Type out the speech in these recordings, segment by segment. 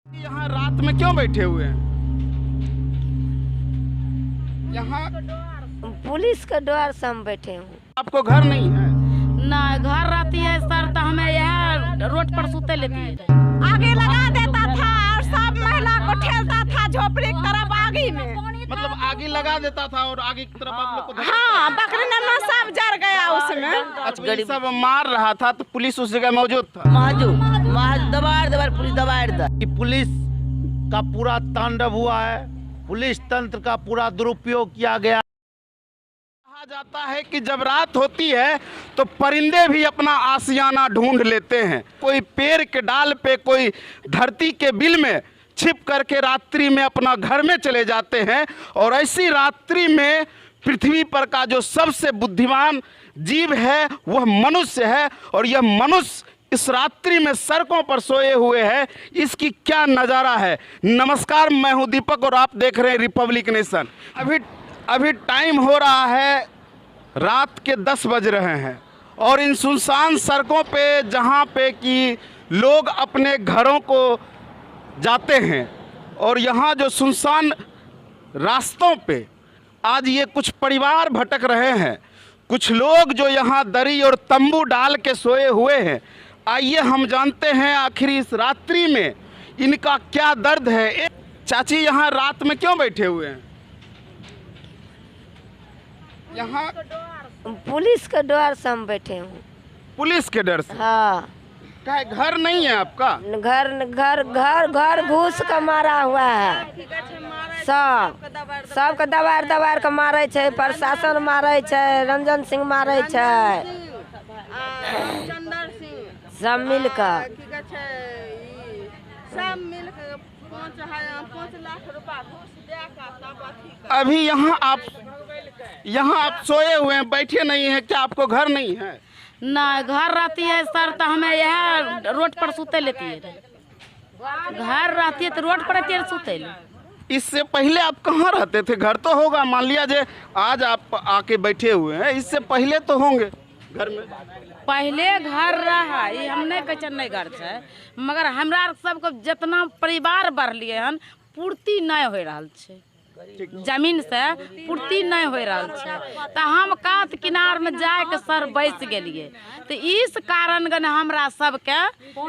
यहाँ रात में क्यों बैठे हुए हैं? यहाँ पुलिस के डर से हम बैठे हूँ। आपको घर नहीं है? ना घर रहती है सर, तो हमें यह रोड पर सुते लेती है। आगे लगा देता था और सब महिला को ठेलता था झोपड़ी की तरफ आगे में। मतलब आगे लगा देता था और आगे की तरफ आप लोग को हाँ, बकरी नन्ना सब जर गया उसमें। अच्छा, ये सब मार रहा था तो पुलिस उस जगह मौजूद था? दबाड़ पुलिस दबाड़ कि पुलिस का पूरा तांडव हुआ है, पुलिस तंत्र का पूरा दुरुपयोग किया गया। कहा जाता है कि जब रात होती है तो परिंदे भी अपना आशियाना ढूंढ लेते हैं। कोई पेड़ के डाल पे, कोई धरती के बिल में छिप करके रात्रि में अपना घर में चले जाते हैं। और ऐसी रात्रि में पृथ्वी पर का जो सबसे बुद्धिमान जीव है वह मनुष्य है। और यह मनुष्य इस रात्रि में सड़कों पर सोए हुए हैं। इसकी क्या नज़ारा है। नमस्कार, मैं हूं दीपक और आप देख रहे हैं रिपब्लिक नेशन। अभी टाइम हो रहा है, रात के 10 बज रहे हैं और इन सुनसान सड़कों पे जहाँ पे कि लोग अपने घरों को जाते हैं और यहाँ जो सुनसान रास्तों पे आज ये कुछ परिवार भटक रहे हैं, कुछ लोग जो यहाँ दरी और तंबू डाल के सोए हुए हैं। आइए हम जानते हैं आखिर इस रात्रि में इनका क्या दर्द है। चाची, यहाँ रात में क्यों बैठे हुए हैं? यहाँ पुलिस के डर से हम बैठे हूँ। पुलिस के डर से? हाँ। क्या घर नहीं है आपका? घर घर घर घर घूस के मारा हुआ है। सबके दबाड़ के मारे छे, प्रशासन मारे छे, रंजन सिंह मारे छे, सब मिल कर। अभी यहाँ आप सोए हुए हैं, बैठे नहीं हैं, क्या आपको घर नहीं है? ना घर रहती है सर, तो हमें यह रोड पर सुते लेती है। घर रहती है तो रोड पर रहती है सुते ले। इससे पहले आप कहाँ रहते थे? घर तो होगा, मान लिया जे आज आप आके बैठे हुए हैं, इससे पहले तो होंगे घर में। पहले घर रहा, ये हम नहीं कहे नहीं घर है, मगर हमरा सबको जितना परिवार बढ़लिए हन पूर्ति नहीं हो रहा है। जमीन से पूर्ति नहीं हो रहा है तो हम कात किनार में जाके सर बैस गलिए। तो इस कारण गन हमरा सबके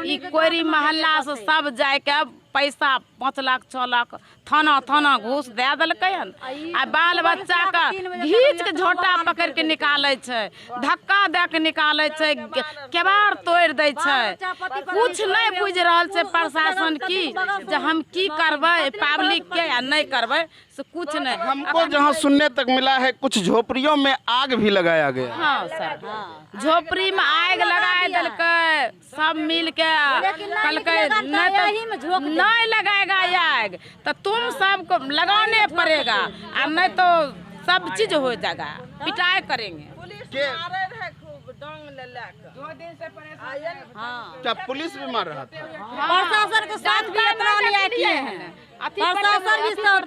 ई कोरी मोहल्ला से सब जाके पैसा 5 लाख 6 लाख थाना घूस दे दिलकै हन। आ बाल बच्चा के घींच के झोटा पकड़ के निकाले छै, धक्का दे के निकाले छै, केबाड़ तोड़ दे छै। कुछ नहीं बुझ रहा है प्रशासन की जे हम की करबे पब्लिक के या नहीं करबे से कुछ नहीं। हमको जहाँ सुनने तक मिला है कुछ झोपड़ियों में आग भी लगाया गया। हाँ सर, झोपड़ी में आग लगा दिलकै, सब मिल के कहलकै नहीं लगाएगा आग तो तुम सबको लगाने पड़ेगा, और नहीं तो सब चीज हो जाएगा, पिटाई करेंगे। क्या पुलिस भी मार रहा था? प्रशासन के साथ भी इतना अन्याय किए हैं। प्रशासन भी साथ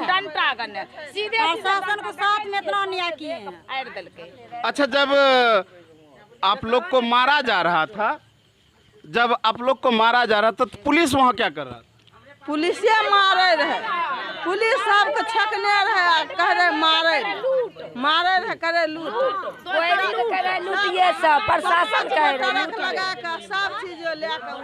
डंटा गने सीधे प्रशासन के साथ में इतना अन्याय किए हैं। अच्छा, जब आप लोग को मारा जा रहा था, तो पुलिस वहाँ क्या कर रहा था? पुलिसे मारे रहे, पुलिस सबको छकने रहे, कह रहे मारे रहे, करे लूट, करे लूटिए सब, प्रशासन कह रहे लूट लगा कर सब चीज लेकर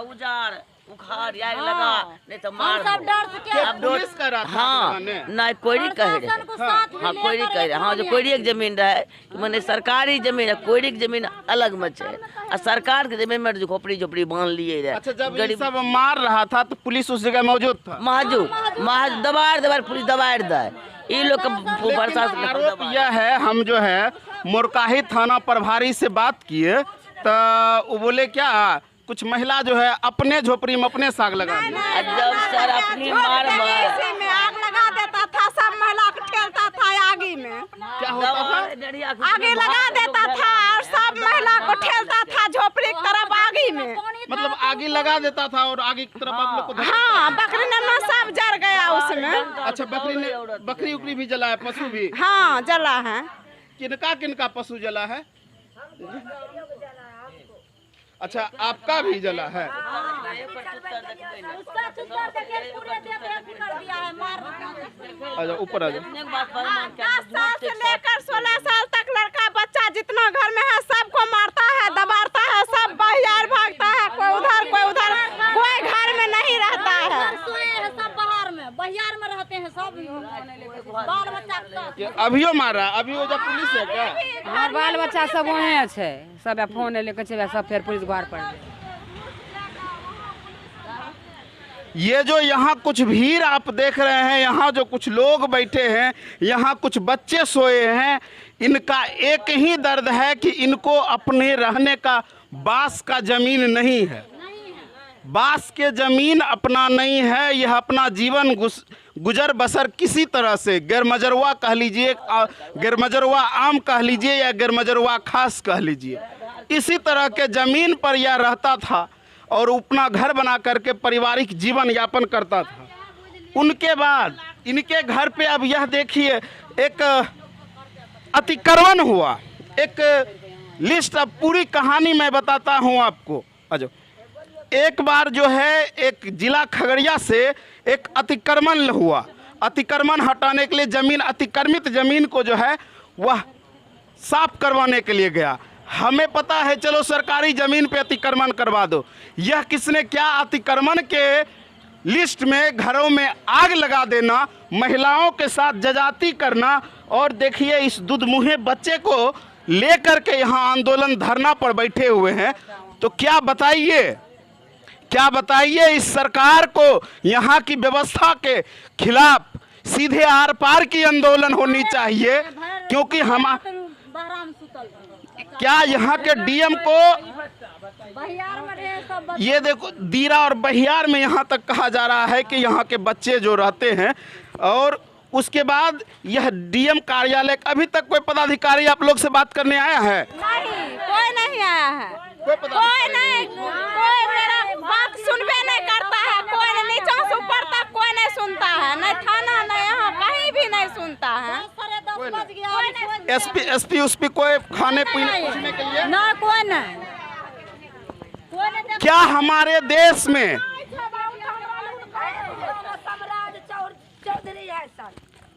उजाड़ उखाड़ या लगा नहीं तो मार। सब डर से क्या पुलिस का रहा था? हाँ, नहीं कोई नहीं कह रहे। हाँ, कोई नहीं कह रहे। हाँ, जो कोई एक जमीन रहे मैंने सरकारी जमीन है, कोई एक जमीन अलग में है, और सरकार के जमीन में जो झोपड़ी बांध लिए रहे। अच्छा, जब ये सब मार रहा था तो पुलिस उस जगह मौजूद था? मौजूद दबाड़ पुलिस दबाड़ दे। ये लोग का आरोप यह है, हम जो है मोरकाही थाना प्रभारी से बात किए तो वो बोले क्या कुछ महिला जो है अपने झोपड़ी में अपने साग लगा जब सर अपनी मार में आग लगा देता था, सब महिला को ठेलता था आगे में। क्या होता था? आगे लगा देता था और सब महिला को ठेलता था झोपड़ी की तरफ आगे में। मतलब आगे लगा देता था और आगे की तरफ आप लोग को धकेलता हाँ, बकरी नन्ना सब जल गया उसमें। अच्छा, बकरी उकरी भी जला है, पशु भी? हाँ, जला है। किनका किनका पशु जला है? अच्छा, आपका भी जला है? अच्छा, ऊपर आ जाओ। 10 साल से लेकर 16 साल तक लड़का बच्चा जितना घर में है सबको मारता है, दबाता है, सब बाहर भागता है, कोई उधर कोई उधर, कोई घर में नहीं रहता है। सब बाहर में बहियार में रहते हैं सब बाल बच्चा। अभियो मारा? अभी वो जब पुलिस है क्या? हमार बाल बच्चा सब वहीं छै, सब फोन लेके चले सब फिर पुलिस घर पर। ये जो यहाँ कुछ भीड़ आप देख रहे हैं, यहाँ जो कुछ लोग बैठे हैं, यहाँ कुछ बच्चे सोए हैं, इनका एक ही दर्द है कि इनको अपने रहने का बास का जमीन नहीं है। बास के जमीन अपना नहीं है। यह अपना जीवन गुजर बसर किसी तरह से, गैरमजरवा कह लीजिए, गैरमजरवा आम कह लीजिए या गैरमजरवा खास कह लीजिए, इसी तरह के ज़मीन पर यह रहता था और अपना घर बना करके पारिवारिक जीवन यापन करता था। उनके बाद इनके घर पे अब यह देखिए एक अतिक्रमण हुआ। एक लिस्ट, अब पूरी कहानी मैं बताता हूँ आपको। अजो, एक बार जो है एक जिला खगड़िया से एक अतिक्रमण हुआ। अतिक्रमण हटाने के लिए जमीन, अतिक्रमित जमीन को जो है वह साफ करवाने के लिए गया। हमें पता है, चलो सरकारी ज़मीन पे अतिक्रमण करवा दो। यह किसने क्या, अतिक्रमण के लिस्ट में घरों में आग लगा देना, महिलाओं के साथ जजाती करना, और देखिए इस दुधमुहे बच्चे को लेकर के यहाँ आंदोलन धरना पर बैठे हुए हैं। तो क्या बताइए इस सरकार को यहाँ की व्यवस्था के खिलाफ सीधे आर पार की आंदोलन होनी चाहिए, क्योंकि हम क्या यहाँ के डीएम को, ये देखो दीरा और बहियार में यहाँ तक कहा जा रहा है कि यहाँ के बच्चे जो रहते हैं, और उसके बाद यह डीएम कार्यालय, अभी तक कोई पदाधिकारी आप लोग से बात करने आया है? नहीं, कोई नहीं आया है। कोई नहीं, कोई मेरा बात सुनबे नहीं करता है। कोई नहीं, नीचे से ऊपर तक कोई नहीं सुनता है, नहीं थाना नहीं, यहाँ कहीं भी नहीं सुनता है। एसपी उसपी कोई खाने पीने पूछने के लिए ना, कोई नहीं। क्या हमारे देश में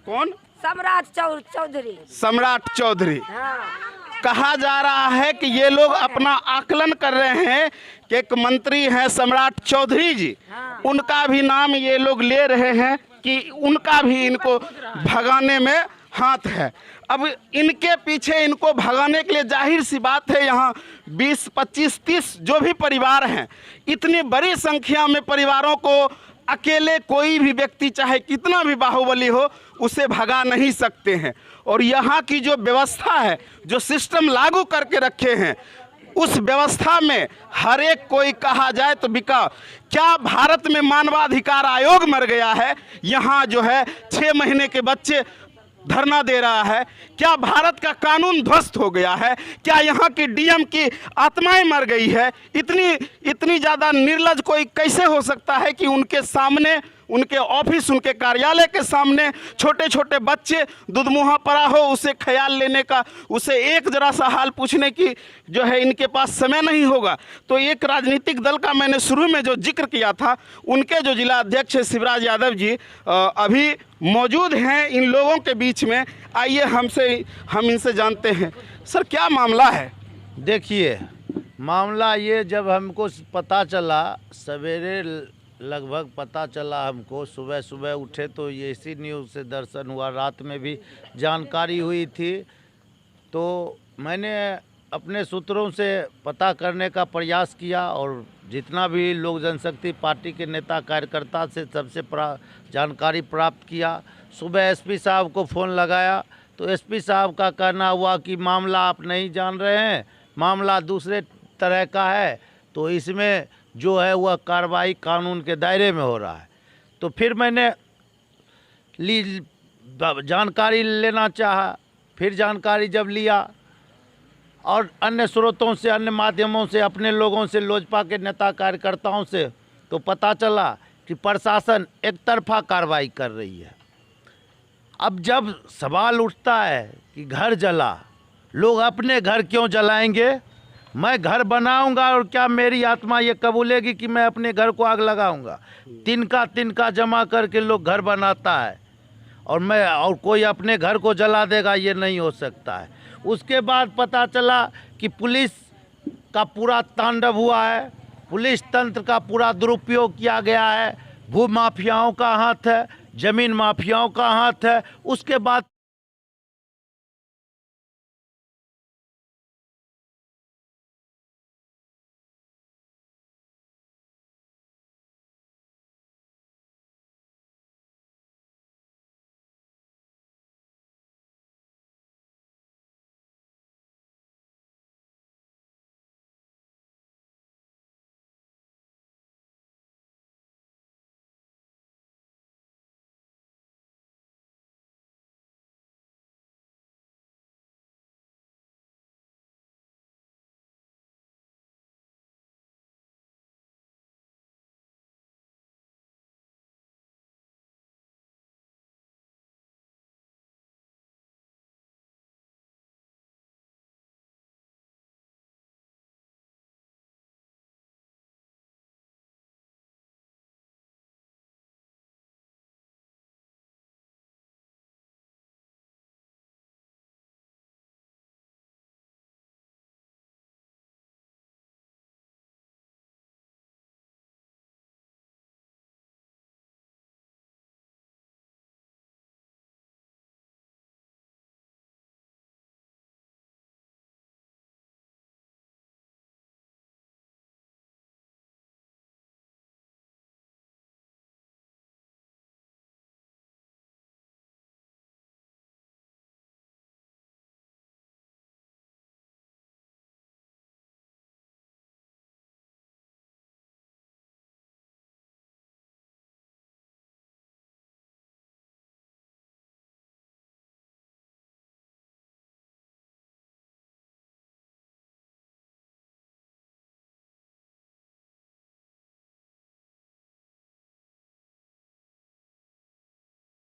कौन? सम्राट चौधरी कहा जा रहा है कि ये लोग अपना आकलन कर रहे हैं कि एक मंत्री हैं सम्राट चौधरी जी, उनका भी नाम ये लोग ले रहे हैं कि उनका भी इनको भगाने में हाथ है। अब इनके पीछे इनको भगाने के लिए जाहिर सी बात है, यहाँ 20, 25, 30 जो भी परिवार हैं, इतनी बड़ी संख्या में परिवारों को अकेले कोई भी व्यक्ति चाहे कितना भी बाहुबली हो उसे भगा नहीं सकते हैं। और यहाँ की जो व्यवस्था है, जो सिस्टम लागू करके रखे हैं, उस व्यवस्था में हर एक कोई कहा जाए तो बिका। क्या भारत में मानवाधिकार आयोग मर गया है? यहाँ जो है 6 महीने के बच्चे धरना दे रहा है। क्या भारत का कानून ध्वस्त हो गया है? क्या यहाँ की डीएम की आत्माएं मर गई है? इतनी ज़्यादा निर्लज कोई कैसे हो सकता है कि उनके सामने, उनके ऑफिस, उनके कार्यालय के सामने छोटे छोटे बच्चे दूधमुहा पड़ा हो, उसे ख्याल लेने का, उसे एक जरा सा हाल पूछने की जो है इनके पास समय नहीं होगा। तो एक राजनीतिक दल का मैंने शुरू में जो जिक्र किया था, उनके जो जिला अध्यक्ष है शिवराज यादव जी, अभी मौजूद हैं इन लोगों के बीच में। आइए हम इनसे जानते हैं। सर, क्या मामला है? देखिए, मामला ये, जब हमको पता चला, सवेरे लगभग पता चला हमको, सुबह सुबह उठे तो ये इसी न्यूज़ से दर्शन हुआ, रात में भी जानकारी हुई थी। तो मैंने अपने सूत्रों से पता करने का प्रयास किया और जितना भी लोक जनशक्ति पार्टी के नेता कार्यकर्ता से सबसे जानकारी प्राप्त किया। सुबह एसपी साहब को फ़ोन लगाया तो एसपी साहब का कहना हुआ कि मामला आप नहीं जान रहे हैं, मामला दूसरे तरह का है, तो इसमें जो है वह कार्रवाई कानून के दायरे में हो रहा है। तो फिर मैंने जानकारी लेना चाहा। फिर जानकारी जब लिया और अन्य स्रोतों से, अन्य माध्यमों से, अपने लोगों से, लोजपा के नेता कार्यकर्ताओं से तो पता चला कि प्रशासन एक तरफा कार्रवाई कर रही है। अब जब सवाल उठता है कि घर जला, लोग अपने घर क्यों जलाएंगे? मैं घर बनाऊंगा और क्या मेरी आत्मा ये कबूलेगी कि मैं अपने घर को आग लगाऊंगा? तिनका जमा करके लोग घर बनाता है और कोई अपने घर को जला देगा, ये नहीं हो सकता है। उसके बाद पता चला कि पुलिस का पूरा तांडव हुआ है, पुलिस तंत्र का पूरा दुरुपयोग किया गया है, भू माफियाओं का हाथ है, जमीन माफियाओं का हाथ है। उसके बाद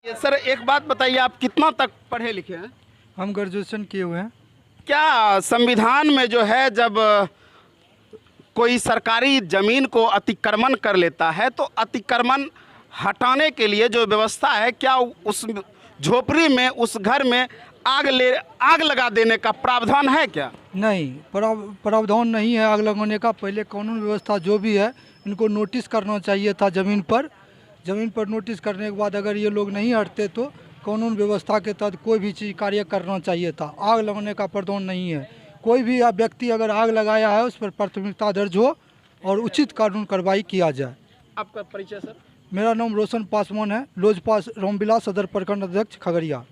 ये सर एक बात बताइए, आप कितना तक पढ़े लिखे हैं? हम ग्रेजुएशन किए हुए हैं। क्या संविधान में जो है जब कोई सरकारी ज़मीन को अतिक्रमण कर लेता है तो अतिक्रमण हटाने के लिए जो व्यवस्था है, क्या उस झोपड़ी में, उस घर में आग लगा देने का प्रावधान है क्या? नहीं, प्रावधान नहीं है आग लगाने का। पहले कानून व्यवस्था जो भी है इनको नोटिस करना चाहिए था ज़मीन पर नोटिस करने के बाद अगर ये लोग नहीं हटते तो कानून व्यवस्था के तहत कोई भी चीज़ कार्य करना चाहिए था। आग लगाने का प्रावधान नहीं है। कोई भी व्यक्ति अगर आग लगाया है उस पर प्राथमिकता दर्ज हो और उचित कानून कार्रवाई किया जाए। आपका परिचय सर? मेरा नाम रोशन पासवान है, लोजपा रामविलास सदर प्रखंड अध्यक्ष खगड़िया।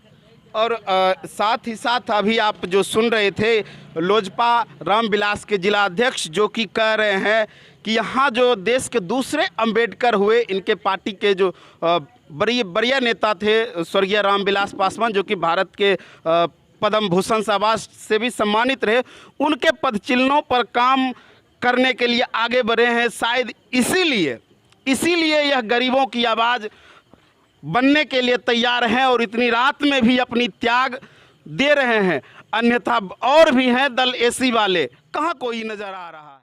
और साथ ही साथ अभी आप जो सुन रहे थे लोजपा रामविलास के जिला अध्यक्ष जो कि कह रहे हैं कि यहाँ जो देश के दूसरे अंबेडकर हुए, इनके पार्टी के जो बड़े नेता थे स्वर्गीय रामविलास पासवान, जो कि भारत के पद्म भूषण से आवाज से भी सम्मानित रहे, उनके पदचिन्हों पर काम करने के लिए आगे बढ़े हैं। शायद इसीलिए यह गरीबों की आवाज़ बनने के लिए तैयार हैं और इतनी रात में भी अपनी त्याग दे रहे हैं। अन्यथा और भी हैं दल एसी वाले, कहाँ कोई नज़र आ रहा है।